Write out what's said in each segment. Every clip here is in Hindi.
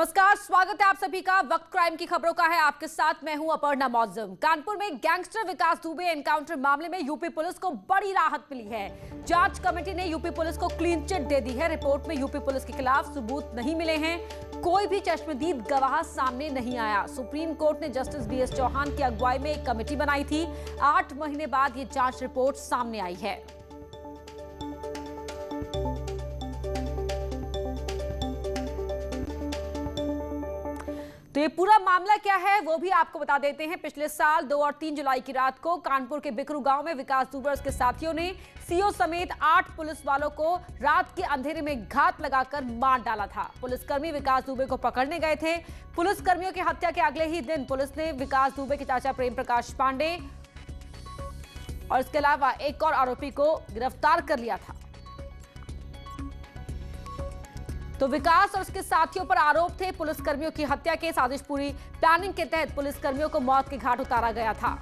नमस्कार, स्वागत है आप सभी का। वक्त क्राइम की खबरों का है, आपके साथ मैं हूं अपर्णा मौजम। कानपुर में गैंगस्टर विकास दुबे एनकाउंटर मामले में यूपी पुलिस को बड़ी राहत मिली है। जांच कमेटी ने यूपी पुलिस को क्लीन चिट दे दी है। रिपोर्ट में यूपी पुलिस के खिलाफ सबूत नहीं मिले हैं, कोई भी चश्मदीद गवाह सामने नहीं आया। सुप्रीम कोर्ट ने जस्टिस बीएस चौहान की अगुवाई में एक कमेटी बनाई थी। 8 महीने बाद ये जांच रिपोर्ट सामने आई है। तो ये पूरा मामला क्या है वो भी आपको बता देते हैं। पिछले साल 2 और 3 जुलाई की रात को कानपुर के बिकरू गांव में विकास दुबे और उसके साथियों ने सीओ समेत 8 पुलिस वालों को रात के अंधेरे में घात लगाकर मार डाला था। पुलिसकर्मी विकास दुबे को पकड़ने गए थे। पुलिसकर्मियों की हत्या के अगले ही दिन पुलिस ने विकास दुबे के चाचा प्रेम प्रकाश पांडे और इसके अलावा एक और आरोपी को गिरफ्तार कर लिया था। तो विकास और उसके साथियों पर आरोप थे पुलिसकर्मियों की हत्या के। साजिश पूरी प्लानिंग के तहत पुलिसकर्मियों को मौत के घाट उतारा गया था।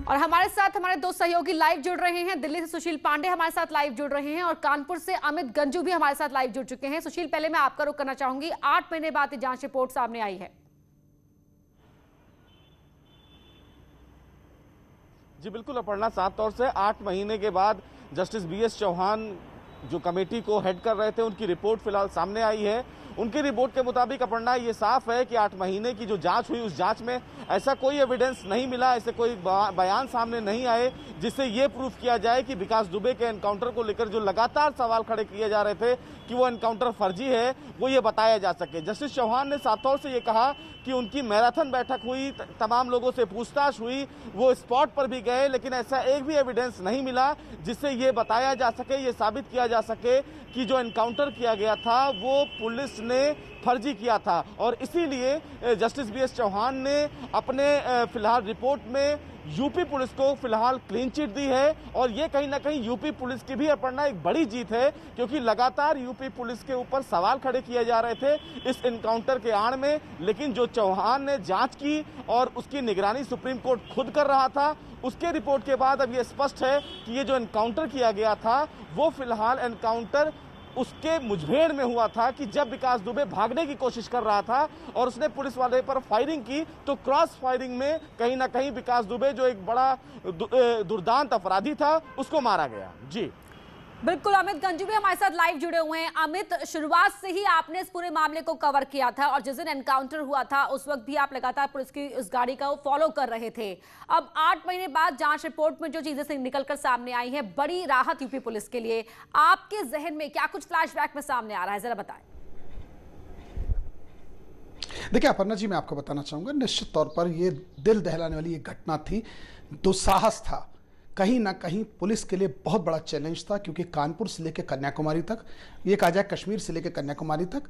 और हमारे साथ हमारे 2 सहयोगी लाइव जुड़ रहे हैं। दिल्ली से सुशील पांडे हमारे साथ लाइव जुड़ रहे हैं और कानपुर से अमित गंजू भी हमारे साथ लाइव जुड़ चुके हैं। सुशील, पहले मैं आपका रुख करना चाहूंगी। 8 महीने बाद जांच रिपोर्ट सामने आई है। जी बिल्कुल अपर्णा, साफ तौर से 8 महीने के बाद जस्टिस बीएस चौहान जो कमेटी को हेड कर रहे थे, उनकी रिपोर्ट फिलहाल सामने आई है। उनकी रिपोर्ट के मुताबिक अपर्णा ये साफ है कि 8 महीने की जो जांच हुई उस जांच में ऐसा कोई एविडेंस नहीं मिला, ऐसे कोई बयान सामने नहीं आए जिससे ये प्रूफ किया जाए कि विकास दुबे के एनकाउंटर को लेकर जो लगातार सवाल खड़े किए जा रहे थे कि वो एनकाउंटर फर्जी है, वो ये बताया जा सके। जस्टिस चौहान ने साफ तौर से ये कहा कि उनकी मैराथन बैठक हुई, तमाम लोगों से पूछताछ हुई, वो स्पॉट पर भी गए, लेकिन ऐसा एक भी एविडेंस नहीं मिला जिससे ये बताया जा सके, ये साबित किया जा सके कि जो एनकाउंटर किया गया था वो पुलिस ने फर्जी किया था। और इसीलिए जस्टिस बीएस चौहान ने अपने फिलहाल रिपोर्ट में यूपी पुलिस को फिलहाल क्लीन चिट दी है। और ये कहीं ना कहीं यूपी पुलिस की भी अपर्णा एक बड़ी जीत है, क्योंकि लगातार यूपी पुलिस के ऊपर सवाल खड़े किए जा रहे थे इस एनकाउंटर के आड़ में, लेकिन जो चौहान ने जांच की और उसकी निगरानी सुप्रीम कोर्ट खुद कर रहा था, उसके रिपोर्ट के बाद अब ये स्पष्ट है कि ये जो एनकाउंटर किया गया था वो फिलहाल एनकाउंटर उसके मुठभेड़ में हुआ था कि जब विकास दुबे भागने की कोशिश कर रहा था और उसने पुलिस वाले पर फायरिंग की, तो क्रॉस फायरिंग में कहीं ना कहीं विकास दुबे जो एक बड़ा दुर्दांत अपराधी था उसको मारा गया। जी बिल्कुल, अमित गंजू भी हमारे साथ लाइव जुड़े हुए हैं। अमित, शुरुआत से ही आपने इस पूरे मामले को कवर किया था और जिस दिन एनकाउंटर हुआ था उस वक्त भी आप लगातार पुलिस की उस गाड़ी का फॉलो कर रहे थे। अब 8 महीने बाद जांच रिपोर्ट में जो चीजें से निकलकर सामने आई है, बड़ी राहत यूपी पुलिस के लिए। आपके जहन में क्या कुछ फ्लैशबैक में सामने आ रहा है, जरा बताएं। देखिए अपर्णा जी, मैं आपको बताना चाहूंगा, निश्चित तौर पर यह दिल दहलाने वाली एक घटना थी, दुस्साहस था, कहीं ना कहीं पुलिस के लिए बहुत बड़ा चैलेंज था, क्योंकि कानपुर से लेकर कन्याकुमारी तक, ये कहा जाए कश्मीर से लेकर कन्याकुमारी तक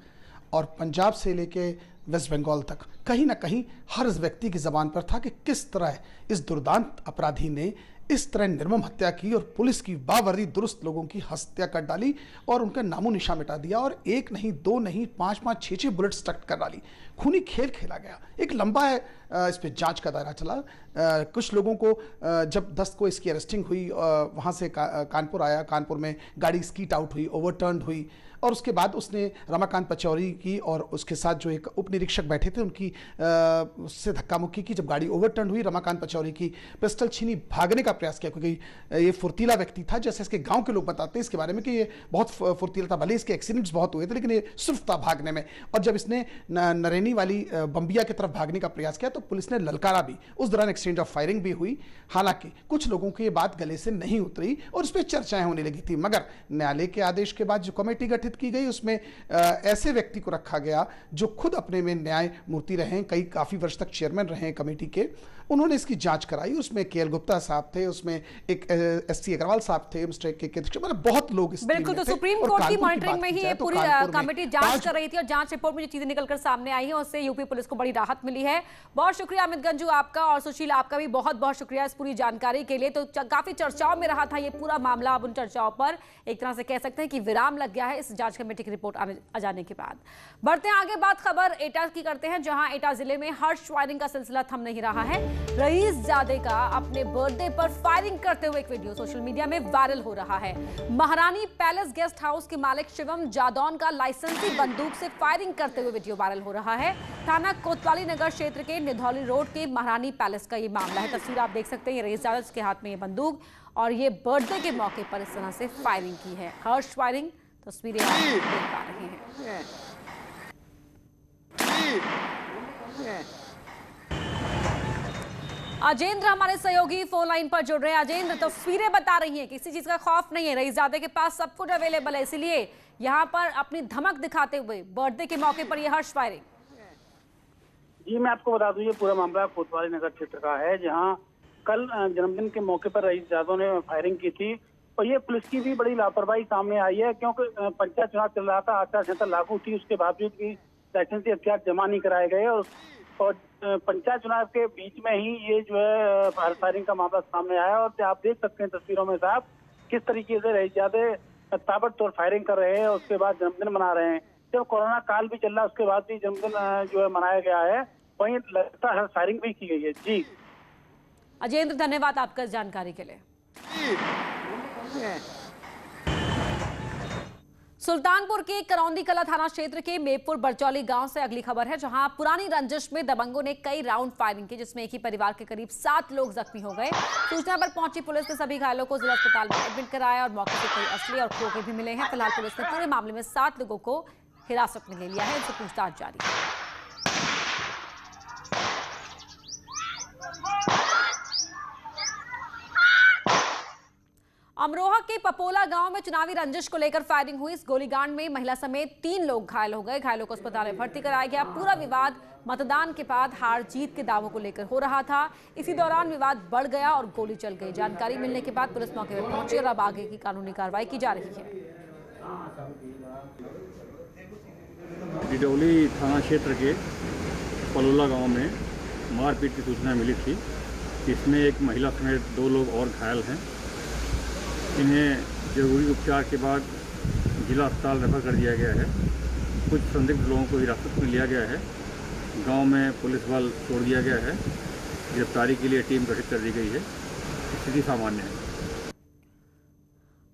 और पंजाब से लेके वेस्ट बंगाल तक, कहीं ना कहीं हर व्यक्ति की जबान पर था कि किस तरह इस दुर्दांत अपराधी ने इस तरह निर्मम हत्या की और पुलिस की बावर्दी दुरुस्त लोगों की हत्या कर डाली और उनका नामो निशान मिटा दिया। और 1 नहीं 2 नहीं 5-5 6-6 बुलेट स्ट्रक कर डाली। खूनी खेल खेला गया। एक लंबा है इस पे जांच का दायरा चला। कुछ लोगों को जब 10 को इसकी अरेस्टिंग हुई, वहाँ से कानपुर आया, कानपुर में गाड़ी स्कीट आउट हुई, ओवरटर्न हुई और उसके बाद उसने रमाकांत पचौरी की और उसके साथ जो एक उप निरीक्षक बैठे थे उनकी उससे धक्का मुक्की की। जब गाड़ी ओवरटर्न हुई, रमाकांत पचौरी की पिस्टल छीनी, भागने का प्रयास किया, क्योंकि ये फुर्तीला व्यक्ति था, जैसे इसके गांव के लोग बताते हैं इसके बारे में कि ये बहुत फुर्तीला था। भले इसके एक्सीडेंट्स बहुत हुए थे लेकिन ये सिर्फ था भागने में। और जब इसने नरेनी वाली बम्बिया की तरफ भागने का प्रयास किया तो पुलिस ने ललकारा भी। उस दौरान एक्सचेंज ऑफ फायरिंग भी हुई। हालांकि कुछ लोगों की ये बात गले से नहीं उतरी और उस पर चर्चाएं होने लगी थी, मगर न्यायालय के आदेश के बाद जो कमेटी गठित की गई उसमें ऐसे व्यक्ति को रखा गया जो खुद अपने में न्याय मूर्ति रहे, कई काफी वर्ष तक चेयरमैन रहे कमेटी के। उन्होंने इसकी जांच कराई। उसमें केएल गुप्ता साहब थे, उसमें एक एससी अग्रवाल साहब थे, मिस्टर के मतलब बहुत लोग इस बिल्कुल। तो सुप्रीम कोर्ट की मॉनिटरिंग में ही ये पूरी कमेटी जांच कर रही थी और जांच रिपोर्ट में जो चीजें निकलकर सामने आई है उससे यूपी पुलिस को बड़ी राहत मिली है। बहुत शुक्रिया अमित गंजू आपका, और सुशील आपका भी बहुत बहुत शुक्रिया इस पूरी जानकारी के लिए। तो काफी चर्चाओं में रहा था ये पूरा मामला। अब उन चर्चाओं पर एक तरह से कह सकते हैं कि विराम लग गया है। इस जांच कमेटी की रिपोर्ट आ जाने के बाद। बढ़ते हैं आगे, बात खबर एटा की करते हैं, जहां एटा जिले में हर्ष फायरिंग का सिलसिला थम नहीं रहा है। रईसजादे का अपने बर्थडे पर फायरिंग करते हुए एक वीडियो सोशल मीडिया में वायरल हो रहा है। महारानी पैलेस गेस्ट हाउस के मालिक शिवम जादौन का लाइसेंसी बंदूक से फायरिंग करते हुए वीडियो वायरल हो रहा है। थाना कोतवाली नगर क्षेत्र के निधौली रोड के महारानी पैलेस का ये मामला है। तस्वीर आप देख सकते हैं, ये रईसजादे के हाथ में ये बंदूक और ये बर्थडे के मौके पर इस तरह से फायरिंग की है। हर्ष फायरिंग तस्वीरें आप देख पा रहे हैं। अजेंद्र हमारे सहयोगी फोन लाइन पर जुड़ रहे हैं। अजेंद्र, तस्वीरें बता रही हैं किसी चीज का खौफ नहीं है, रईसजादे के पास सब कुछ अवेलेबल है, इसलिए यहाँ पर अपनी धमक दिखाते हुए बर्थडे के मौके पर यह हर्ष फायरिंग। जी, मैं आपको बता दूं, ये पूरा मामला कोतवाली नगर क्षेत्र का है, जहां कल जन्मदिन के मौके पर रईसजादों ने फायरिंग की थी। और ये पुलिस की भी बड़ी लापरवाही सामने आई है, क्योंकि पंचायत चुनाव चल रहा था, आचार संहिता लागू थी, उसके बावजूद भी लाइसेंसी हथियार जमा नहीं कराए गए और पंचायत चुनाव के बीच में ही ये जो है फायरिंग का मामला सामने आया। और आप देख सकते हैं तस्वीरों में साहब किस तरीके से रईसजादे ताबड़तोड़ फायरिंग कर रहे हैं, उसके बाद जन्मदिन मना रहे हैं। जब कोरोना काल भी चल रहा है उसके बाद भी जन्मदिन जो है मनाया गया है, वहीं लगातार फायरिंग भी की गई है। जी अजेंद्र, धन्यवाद आपका इस जानकारी के लिए। सुल्तानपुर के करौंदी कला थाना क्षेत्र के मेपुर बरचौली गांव से अगली खबर है, जहां पुरानी रंजिश में दबंगों ने कई राउंड फायरिंग की, जिसमें एक ही परिवार के करीब 7 लोग जख्मी हो गए। सूचना पर पहुंची पुलिस ने सभी घायलों को जिला अस्पताल में एडमिट कराया और मौके से कई असली और खोखे भी मिले हैं। फिलहाल पुलिस ने पूरे मामले में 7 लोगों को हिरासत में ले लिया है, इनसे पूछताछ जारी है। अमरोहा के पपोला गांव में चुनावी रंजिश को लेकर फायरिंग हुई। इस गोलीकांड में महिला समेत 3 लोग घायल हो गए। घायलों को अस्पताल में भर्ती कराया गया। पूरा विवाद मतदान के बाद हार जीत के दावों को लेकर हो रहा था। इसी दौरान विवाद बढ़ गया और गोली चल गई। जानकारी मिलने के बाद पुलिस मौके पर पहुंची और अब आगे की कानूनी कार्रवाई की जा रही है। डिडौली थाना क्षेत्र के पलोला गांव में मारपीट की सूचना मिली थी। इसमें एक महिला समेत 2 लोग और घायल हैं। इन्हें जरूरी उपचार के बाद जिला अस्पताल रेफर कर दिया गया है। कुछ संदिग्ध लोगों को हिरासत में लिया गया है। गांव में पुलिस बल छोड़ दिया गया है। गिरफ्तारी के लिए टीम गठित कर दी गई है। स्थिति सामान्य है।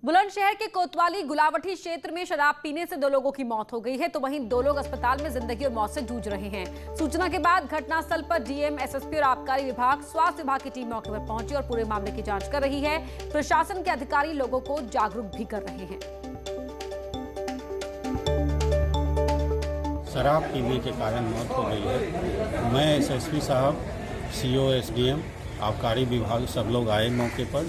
बुलंदशहर के कोतवाली गुलावटी क्षेत्र में शराब पीने से 2 लोगों की मौत हो गई है, तो वहीं 2 लोग अस्पताल में जिंदगी और मौत से जूझ रहे हैं। सूचना के बाद घटनास्थल पर डीएम, एसएसपी और आबकारी विभाग, स्वास्थ्य विभाग की टीम मौके पर पहुंची और पूरे मामले की जांच कर रही है। प्रशासन के अधिकारी लोगों को जागरूक भी कर रहे हैं। शराब पीने के कारण मौत हो गई है। मैं एसएसपी साहब, सीओ, एसडीएम, आबकारी विभाग सब लोग आए मौके पर।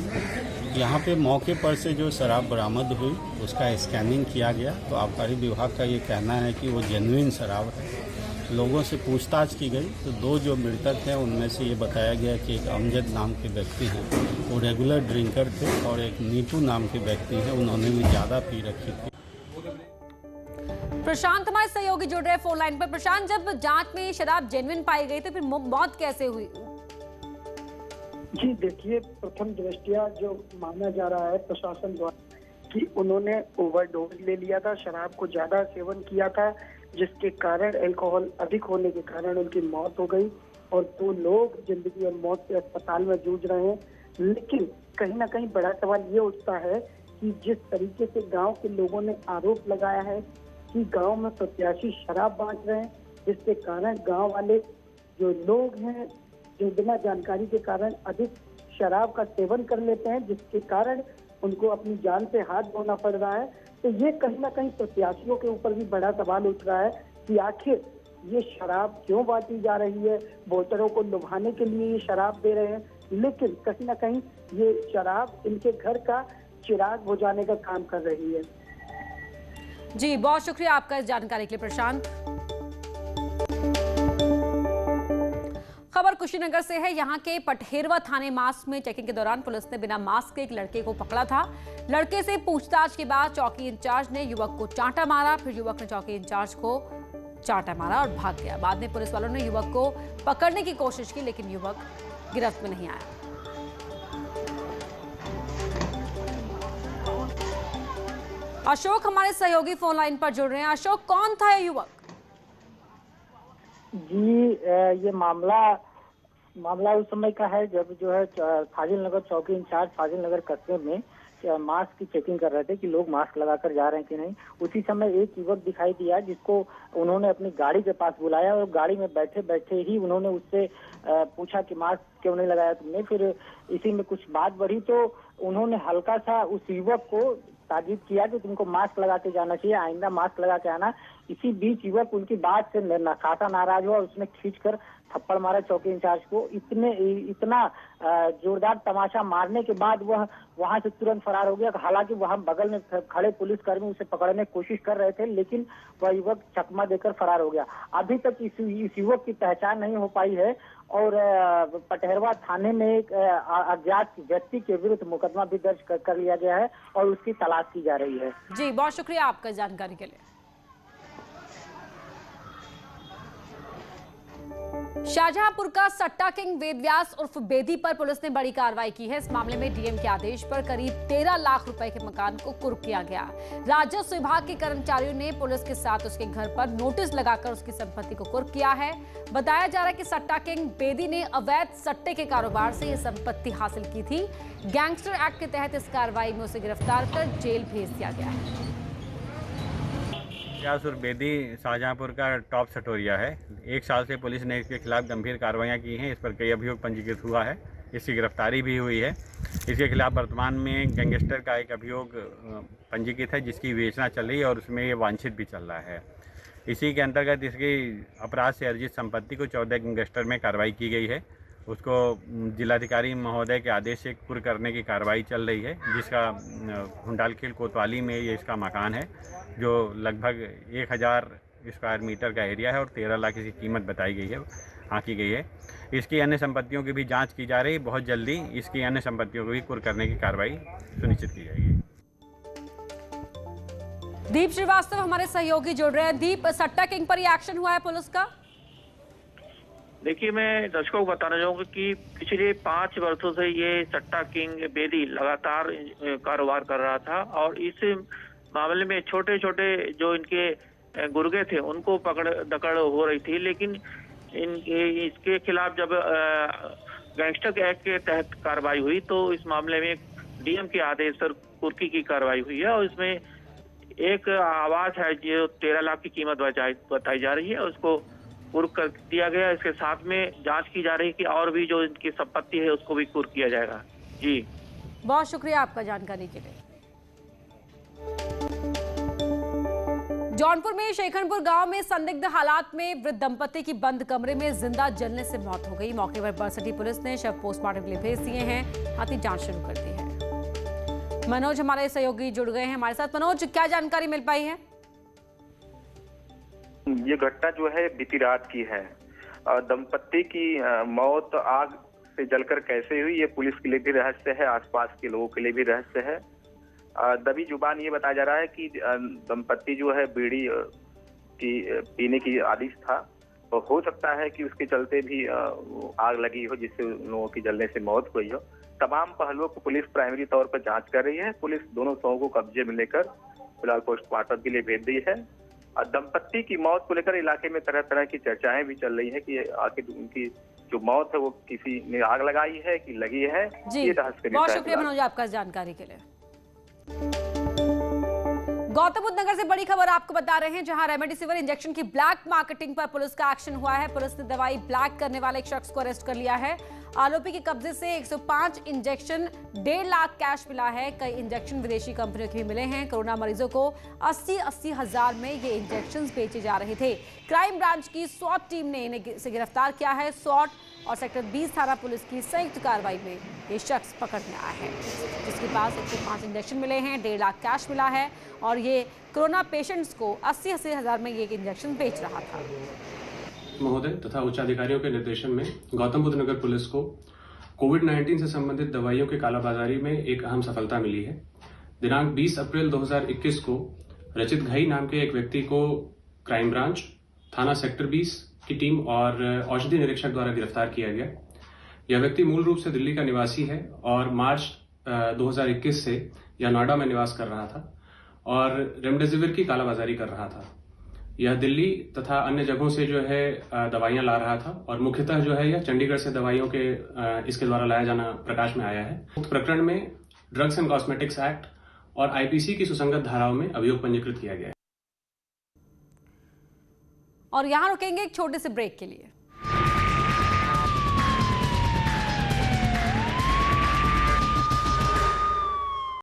यहाँ पे मौके पर से जो शराब बरामद हुई उसका स्कैनिंग किया गया, तो आबकारी विभाग का ये कहना है कि वो जेन्युइन शराब है। लोगों से पूछताछ की गई तो 2 जो मृतक हैं उनमें से ये बताया गया कि एक अमजद नाम के व्यक्ति हैं, वो रेगुलर ड्रिंकर थे, और एक नीतू नाम के व्यक्ति हैं, उन्होंने भी ज़्यादा पी रखी थी। प्रशांत हमारे सहयोगी जुड़ रहे फोन लाइन पर। प्रशांत, जब जांच में शराब जेन्युइन पाई गई तो फिर मौत कैसे हुई? जी देखिए, प्रथम दृष्टया जो माना जा रहा है प्रशासन द्वारा कि उन्होंने ओवरडोज ले लिया था, शराब को ज्यादा सेवन किया था, जिसके कारण अल्कोहल अधिक होने के कारण उनकी मौत हो गई और 2 लोग जिंदगी और मौत से अस्पताल में जूझ रहे हैं। लेकिन कहीं ना कहीं बड़ा सवाल ये उठता है कि जिस तरीके से गांव के लोगों ने आरोप लगाया है कि गांव में प्रत्याशी शराब बांट रहे हैं, जिसके कारण गांव वाले जो लोग हैं जो बिना जानकारी के कारण अधिक शराब का सेवन कर लेते हैं, जिसके कारण उनको अपनी जान से हाथ धोना पड़ रहा है। तो ये कहीं ना कहीं प्रत्याशियों के ऊपर भी बड़ा सवाल उठ रहा है कि आखिर ये शराब क्यों बांटी जा रही है। वोटरों को लुभाने के लिए ये शराब दे रहे हैं, लेकिन कहीं ना कहीं ये शराब इनके घर का चिराग बुझाने का काम कर रही है। जी, बहुत शुक्रिया आपका इस जानकारी के लिए प्रशांत। खबर कुशीनगर से है। यहाँ के पटहेरवा थाने मास्क में चेकिंग के दौरान पुलिस ने बिना मास्क के एक लड़के को पकड़ा था। लड़के से पूछताछ के बाद चौकी इंचार्ज ने युवक को चांटा मारा, फिर युवक ने चौकी इंचार्ज को चांटा मारा और भाग गया। बाद में पुलिस वालों ने युवक को पकड़ने की कोशिश की, लेकिन युवक गिरफ्त में नहीं आया। अशोक हमारे सहयोगी फोन लाइन पर जुड़ रहे हैं। अशोक, कौन था ये युवक? जी, ये मामला उस समय का है जब जो है फाजिल नगर चौकी इंचार्ज फाजिल नगर कस्बे में मास्क की चेकिंग कर रहे थे कि लोग मास्क लगाकर जा रहे हैं कि नहीं। उसी समय एक युवक दिखाई दिया जिसको उन्होंने अपनी गाड़ी के पास बुलाया और गाड़ी में बैठे बैठे ही उन्होंने उससे पूछा कि मास्क क्यों नहीं लगाया तुमने। फिर इसी में कुछ बात बढ़ी तो उन्होंने हल्का सा उस युवक को ताकीद किया कि तुमको मास्क लगा के जाना चाहिए, आइंदा मास्क लगा के आना। इसी बीच युवक उनकी बात से खासा नाराज हुआ और उसने खींचकर थप्पड़ मारा चौकी इंचार्ज को। इतना जोरदार तमाचा मारने के बाद वह वहां से तुरंत फरार हो गया। हालांकि वहां बगल में खड़े पुलिसकर्मी उसे पकड़ने की कोशिश कर रहे थे, लेकिन वह युवक चकमा देकर फरार हो गया। अभी तक इस युवक की पहचान नहीं हो पाई है और पटहरवा थाने में एक अज्ञात व्यक्ति के विरुद्ध मुकदमा भी दर्ज कर लिया गया है और उसकी तलाश की जा रही है। जी, बहुत शुक्रिया आपका जानकारी के लिए। शाहजहांपुर का सट्टा किंग वेदव्यास उर्फ बेदी पर पुलिस ने बड़ी कार्रवाई की है। इस मामले में डीएम के आदेश पर करीब 13 लाख रुपए के मकान को कुर्क किया गया। राजस्व विभाग के कर्मचारियों ने पुलिस के साथ उसके घर पर नोटिस लगाकर उसकी संपत्ति को कुर्क किया है। बताया जा रहा है कि सट्टा किंग बेदी ने अवैध सट्टे के कारोबार से यह संपत्ति हासिल की थी। गैंगस्टर एक्ट के तहत इस कार्रवाई में उसे गिरफ्तार कर जेल भेज दिया गया है। वेदव्यास बेदी शाहजहांपुर का टॉप सटोरिया है। 1 साल से पुलिस ने इसके खिलाफ गंभीर कार्रवाइयाँ की हैं। इस पर कई अभियोग पंजीकृत हुआ है, इसकी गिरफ्तारी भी हुई है। इसके खिलाफ वर्तमान में गैंगस्टर का एक अभियोग पंजीकृत है जिसकी विवेचना चल रही है और उसमें ये वांछित भी चल रहा है। इसी के अंतर्गत इसकी अपराध से अर्जित संपत्ति को 14 गैंगस्टर में कार्रवाई की गई है। उसको जिलाधिकारी महोदय के आदेश से कुर्क करने की कार्रवाई चल रही है, जिसका हुंडालखेल कोतवाली में ये इसका मकान है जो लगभग 1000 स्क्वायर मीटर का एरिया है और 13 लाख इसकी कीमत बताई गई है, आंकी गई है। इसकी अन्य संपत्तियों की भी जांच की जा रही है। बहुत जल्दी इसकी अन्य संपत्तियों को भी कुर्क करने की कार्रवाई सुनिश्चित की जाएगी। दीप श्रीवास्तव हमारे सहयोगी जुड़ रहे हैं। दीप, सट्टा किंग पर ये एक्शन हुआ है पुलिस का? देखिए, मैं दर्शकों को बताना चाहूंगा कि पिछले 5 वर्षों से ये सट्टा किंग बेदी लगातार कारोबार कर रहा था और इस मामले में छोटे छोटे जो इनके गुर्गे थे उनको पकड़ दकड़ हो रही थी। लेकिन इसके खिलाफ जब गैंगस्टर एक्ट के तहत कार्रवाई हुई तो इस मामले में डीएम के आदेश पर कुर्की की कार्रवाई हुई है और इसमें एक आवास है जो 13 लाख की कीमत बताई जा रही है, उसको कुर्क कर दिया गया। इसके साथ में जांच की जा रही है कि और भी जो इनकी संपत्ति है उसको भी कुर्क किया जाएगा। जी, बहुत शुक्रिया आपका जानकारी के लिए। जौनपुर में शेखनपुर गांव में संदिग्ध हालात में वृद्ध दंपति की बंद कमरे में जिंदा जलने से मौत हो गई। मौके पर बरसठी पुलिस ने शव पोस्टमार्टम के लिए भेज दिए हैं, साथ ही जांच शुरू कर दी है। मनोज हमारे सहयोगी जुड़ गए हैं हमारे साथ। मनोज, क्या जानकारी मिल पाई है? ये घटना जो है बीती रात की है। दंपत्ति की मौत आग से जलकर कैसे हुई ये पुलिस के लिए भी रहस्य है, आसपास के लोगों के लिए भी रहस्य है। दबी जुबान ये बताया जा रहा है कि दंपत्ति जो है बीड़ी की पीने की आदिश था, तो हो सकता है कि उसके चलते भी आग लगी हो जिससे लोगों की जलने से मौत हुई हो। तमाम पहलुओं को पुलिस प्राइमरी तौर पर जांच कर रही है। पुलिस दोनों शवों को कब्जे में लेकर फिलहाल पोस्टमार्टम के लिए भेज दी है। दंपत्ति की मौत को लेकर इलाके में तरह तरह की चर्चाएं भी चल रही है कि आखिर उनकी जो मौत है वो किसी ने आग लगाई है कि लगी है। जी, बहुत शुक्रिया मनोज आपका जानकारी के लिए। गौतम बुद्ध नगर से बड़ी खबर आपको बता रहे हैं, जहां रेमडेसिविर इंजेक्शन की ब्लैक मार्केटिंग पर पुलिस का एक्शन हुआ है। पुलिस ने दवाई ब्लैक करने वाले एक शख्स को अरेस्ट कर लिया है। आरोपी के कब्जे से 105 इंजेक्शन, 1.5 लाख कैश मिला है। कई इंजेक्शन विदेशी कंपनियों के भी मिले हैं। कोरोना मरीजों को 80-80 हजार में ये इंजेक्शन बेचे जा रहे थे। क्राइम ब्रांच की SWAT टीम ने इन्हें गिरफ्तार किया है। SWAT और सेक्टर 20 थाना पुलिस की संयुक्त कार्रवाई में ये शख्स पकड़ में आया है, जिसके पास 105 इंजेक्शन मिले हैं, 1.5 लाख कैश मिला है और ये कोरोना पेशेंट्स को 80-80 हजार में ये इंजेक्शन बेच रहा था। महोदय तथा उच्चाधिकारियों के निर्देशन में गौतम बुद्ध नगर पुलिस को कोविड-19 से संबंधित दवाइयों के कालाबाजारी में एक अहम सफलता मिली है। दिनांक 20 अप्रैल 2021 को रचित घई नाम के एक व्यक्ति को क्राइम ब्रांच, थाना सेक्टर 20 की टीम और औषधि निरीक्षक द्वारा गिरफ्तार किया गया। यह व्यक्ति मूल रूप से दिल्ली का निवासी है और मार्च 2021 से यह नोएडा में निवास कर रहा था और रेमडेसिविर की कालाबाजारी कर रहा था। यह दिल्ली तथा अन्य जगहों से जो है दवाइयां ला रहा था और मुख्यतः जो है यह चंडीगढ़ से दवाइयों के इसके द्वारा लाया जाना प्रकाश में आया है। उक्त प्रकरण में ड्रग्स एंड कॉस्मेटिक्स एक्ट और आईपीसी की सुसंगत धाराओं में अभियोग पंजीकृत किया गया है। और यहां रुकेंगे एक छोटे से ब्रेक के लिए।